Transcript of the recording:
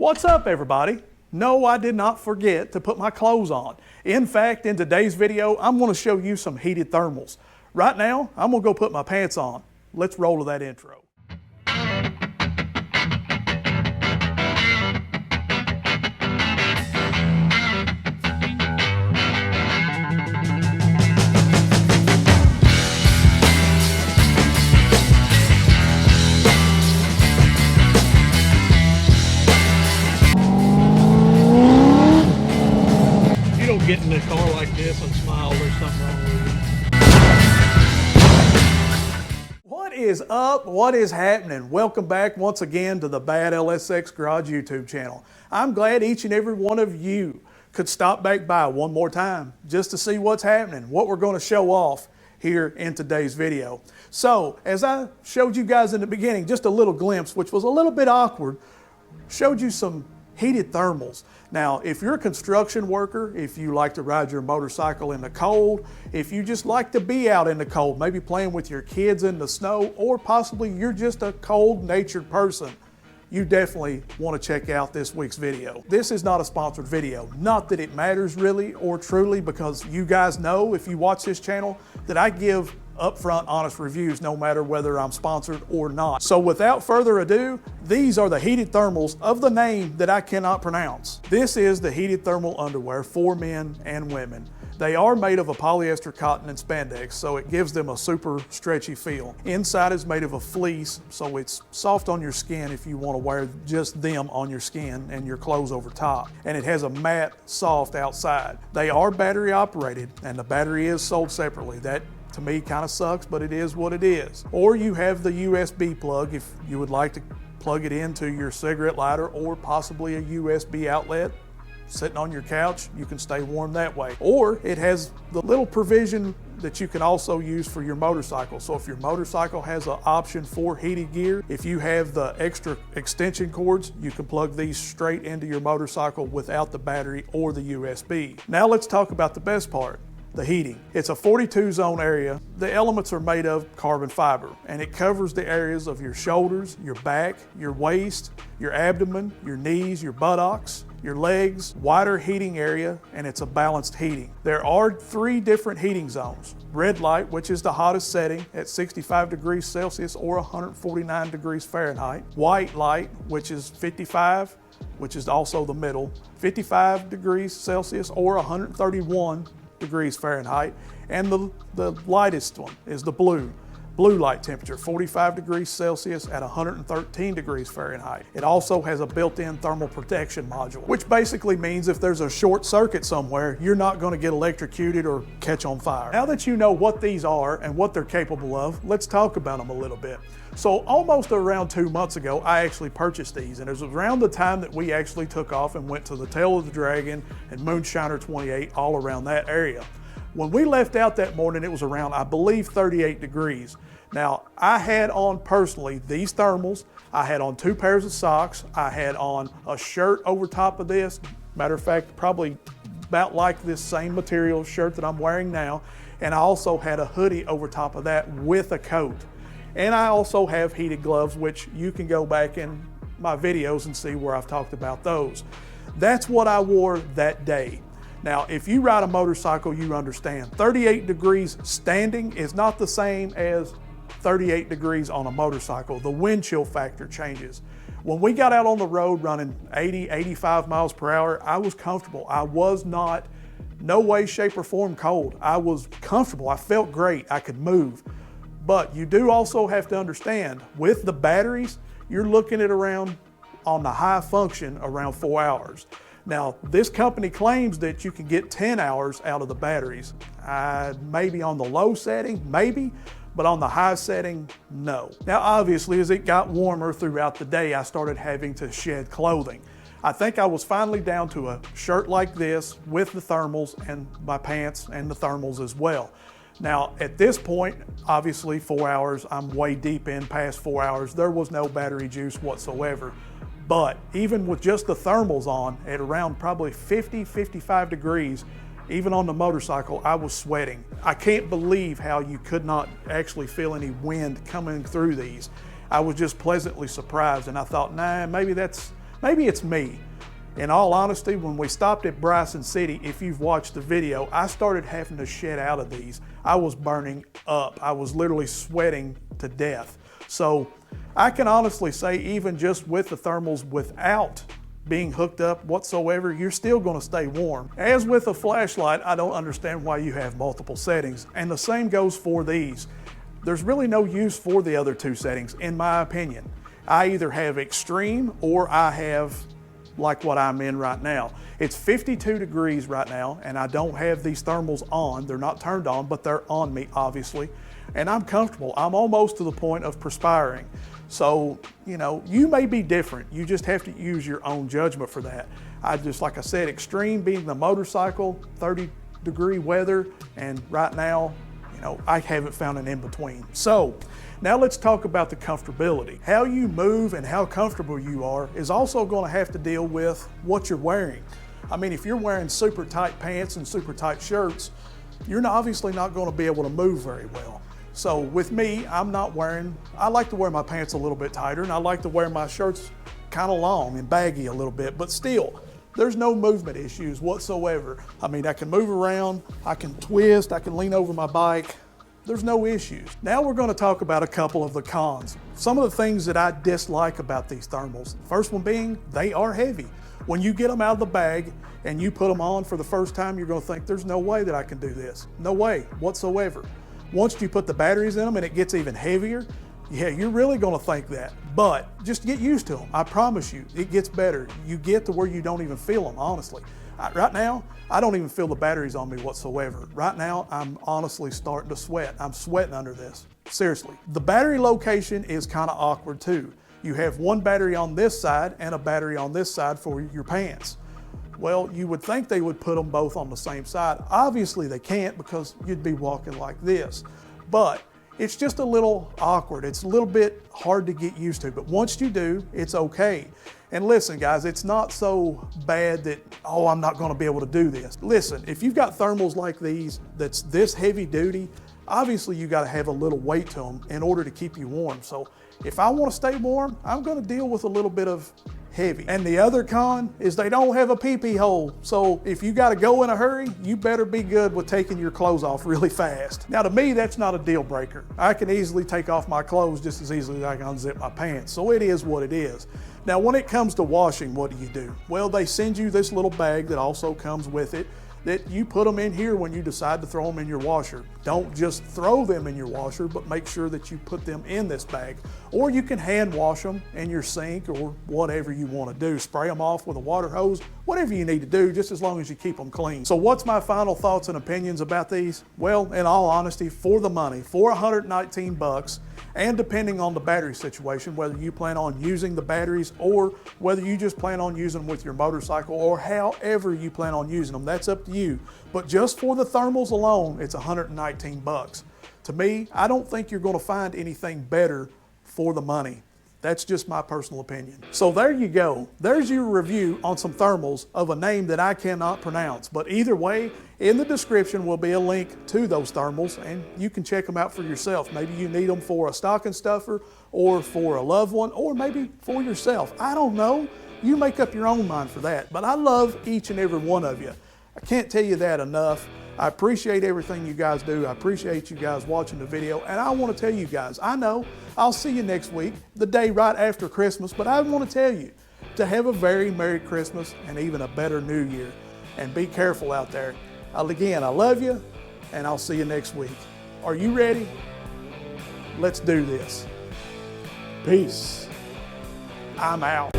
What's up, everybody? No, I did not forget to put my clothes on. In fact, in today's video, I'm going to show you some heated thermals. Right now, I'm going to go put my pants on. Let's roll to that intro. Get in the car like this and smile, there's something wrong with you. What is up? What is happening? Welcome back once again to the Bad LSX Garage YouTube channel. I'm glad each and every one of you could stop back by one more time just to see what's happening, what we're going to show off here in today's video. So, as I showed you guys in the beginning, just a little glimpse, which was a little bit awkward, showed you some heated thermals. Now, if you're a construction worker, if you like to ride your motorcycle in the cold, if you just like to be out in the cold, maybe playing with your kids in the snow, or possibly you're just a cold-natured person, you definitely want to check out this week's video. This is not a sponsored video. Not that it matters really or truly, because you guys know, if you watch this channel, that I give upfront honest reviews no matter whether I'm sponsored or not. So without further ado, these are the heated thermals of the name that I cannot pronounce. This is the heated thermal underwear for men and women. They are made of a polyester, cotton, and spandex, so it gives them a super stretchy feel. Inside is made of a fleece, so it's soft on your skin if you want to wear just them on your skin and your clothes over top. And it has a matte, soft outside. They are battery operated, and the battery is sold separately. That to me kind of sucks, but it is what it is. Or you have the USB plug if you would like to plug it into your cigarette lighter, or possibly a USB outlet. Sitting on your couch, you can stay warm that way. Or it has the little provision that you can also use for your motorcycle. So if your motorcycle has an option for heated gear, if you have the extra extension cords, you can plug these straight into your motorcycle without the battery or the USB. Now let's talk about the best part. The heating. It's a 42 zone area. The elements are made of carbon fiber, and it covers the areas of your shoulders, your back, your waist, your abdomen, your knees, your buttocks, your legs, wider heating area, and it's a balanced heating. There are 3 different heating zones. Red light, which is the hottest setting at 65 degrees Celsius or 149 degrees Fahrenheit. White light, which is 55, which is also the middle, 55 degrees Celsius or 131 degrees Fahrenheit, and the lightest one is the blue light temperature, 45 degrees Celsius at 113 degrees Fahrenheit. It also has a built-in thermal protection module, which basically means if there's a short circuit somewhere, you're not going to get electrocuted or catch on fire. Now that you know what these are and what they're capable of, let's talk about them a little bit. So almost around 2 months ago, I actually purchased these, and it was around the time that we actually took off and went to the Tail of the Dragon and Moonshiner 28, all around that area. When we left out that morning, it was around, I believe, 38 degrees. Now, I had on personally these thermals. I had on 2 pairs of socks. I had on a shirt over top of this. Matter of fact, probably about like this same material shirt that I'm wearing now. And I also had a hoodie over top of that with a coat. And I also have heated gloves, which you can go back in my videos and see where I've talked about those. That's what I wore that day. Now, if you ride a motorcycle, you understand 38 degrees standing is not the same as 38 degrees on a motorcycle. The wind chill factor changes. When we got out on the road running 80, 85 miles per hour, I was comfortable. I was not, no way, shape, or form cold. I was comfortable. I felt great. I could move. But you do also have to understand, with the batteries, you're looking at around, on the high function, around 4 hours. Now, this company claims that you can get 10 hours out of the batteries. Maybe on the low setting, maybe, but on the high setting, no. Now, obviously, as it got warmer throughout the day, I started having to shed clothing. I think I was finally down to a shirt like this with the thermals and my pants and the thermals as well. Now, at this point, obviously 4 hours, I'm way deep in past 4 hours. There was no battery juice whatsoever. But even with just the thermals on at around probably 50, 55 degrees, even on the motorcycle, I was sweating. I can't believe how you could not actually feel any wind coming through these. I was just pleasantly surprised, and I thought, nah, maybe that's Maybe it's me. In all honesty, when we stopped at Bryson City, if you've watched the video, I started having to shed out of these. I was burning up. I was literally sweating to death. So I can honestly say, even just with the thermals without being hooked up whatsoever, you're still going to stay warm. As with a flashlight, I don't understand why you have multiple settings. And the same goes for these. There's really no use for the other two settings, in my opinion. I either have extreme or I have like what I'm in right now. It's 52 degrees right now, and I don't have these thermals on. They're not turned on, but they're on me, obviously. And I'm comfortable. I'm almost to the point of perspiring. So, you know, you may be different. You just have to use your own judgment for that. Like I said, extreme being the motorcycle, 30-degree weather, and right now, you know, I haven't found an in-between. So, now let's talk about the comfortability. How you move and how comfortable you are is also going to have to deal with what you're wearing. I mean, if you're wearing super tight pants and super tight shirts, you're obviously not going to be able to move very well. So with me, I like to wear my pants a little bit tighter, and I like to wear my shirts kind of long and baggy a little bit, but still, there's no movement issues whatsoever. I mean, I can move around, I can twist, I can lean over my bike. There's no issues. Now we're going to talk about a couple of the cons. Some of the things that I dislike about these thermals. First one being, they are heavy. When you get them out of the bag and you put them on for the first time, you're going to think, there's no way that I can do this. No way whatsoever. Once you put the batteries in them and it gets even heavier, yeah, you're really going to think that. But just get used to them. I promise you, it gets better. You get to where you don't even feel them, honestly. Right now, I don't even feel the batteries on me whatsoever. Right now, I'm honestly starting to sweat. I'm sweating under this, seriously. The battery location is kind of awkward too. You have one battery on this side and a battery on this side for your pants. Well, you would think they would put them both on the same side. Obviously they can't, because you'd be walking like this. But it's just a little awkward. It's a little bit hard to get used to, but once you do, it's okay. And listen, guys, it's not so bad that, oh, I'm not gonna be able to do this. Listen, if you've got thermals like these that's this heavy duty, obviously you gotta have a little weight to them in order to keep you warm. So if I wanna stay warm, I'm gonna deal with a little bit of heavy. And the other con is they don't have a pee-pee hole. So if you gotta go in a hurry, you better be good with taking your clothes off really fast. Now to me, that's not a deal breaker. I can easily take off my clothes just as easily as I can unzip my pants. So it is what it is. Now when it comes to washing, what do? Well, they send you this little bag that also comes with it, that you put them in here when you decide to throw them in your washer. Don't just throw them in your washer, but make sure that you put them in this bag. Or you can hand wash them in your sink or whatever you want to do. Spray them off with a water hose, whatever you need to do, just as long as you keep them clean. So what's my final thoughts and opinions about these? Well, in all honesty, for the money, for 119 bucks, and depending on the battery situation, whether you plan on using the batteries or whether you just plan on using them with your motorcycle, or however you plan on using them, that's up to you. But just for the thermals alone, it's 119 bucks. To me, I don't think you're going to find anything better for the money. That's just my personal opinion. So there you go. There's your review on some thermals of a name that I cannot pronounce. But either way, in the description will be a link to those thermals, and you can check them out for yourself. Maybe you need them for a stocking stuffer, or for a loved one, or maybe for yourself. I don't know. You make up your own mind for that. But I love each and every one of you. I can't tell you that enough. I appreciate everything you guys do. I appreciate you guys watching the video. And I want to tell you guys, I know I'll see you next week, the day right after Christmas, but I want to tell you to have a very Merry Christmas and even a better New Year. And be careful out there. Again, I love you, and I'll see you next week. Are you ready? Let's do this. Peace. I'm out.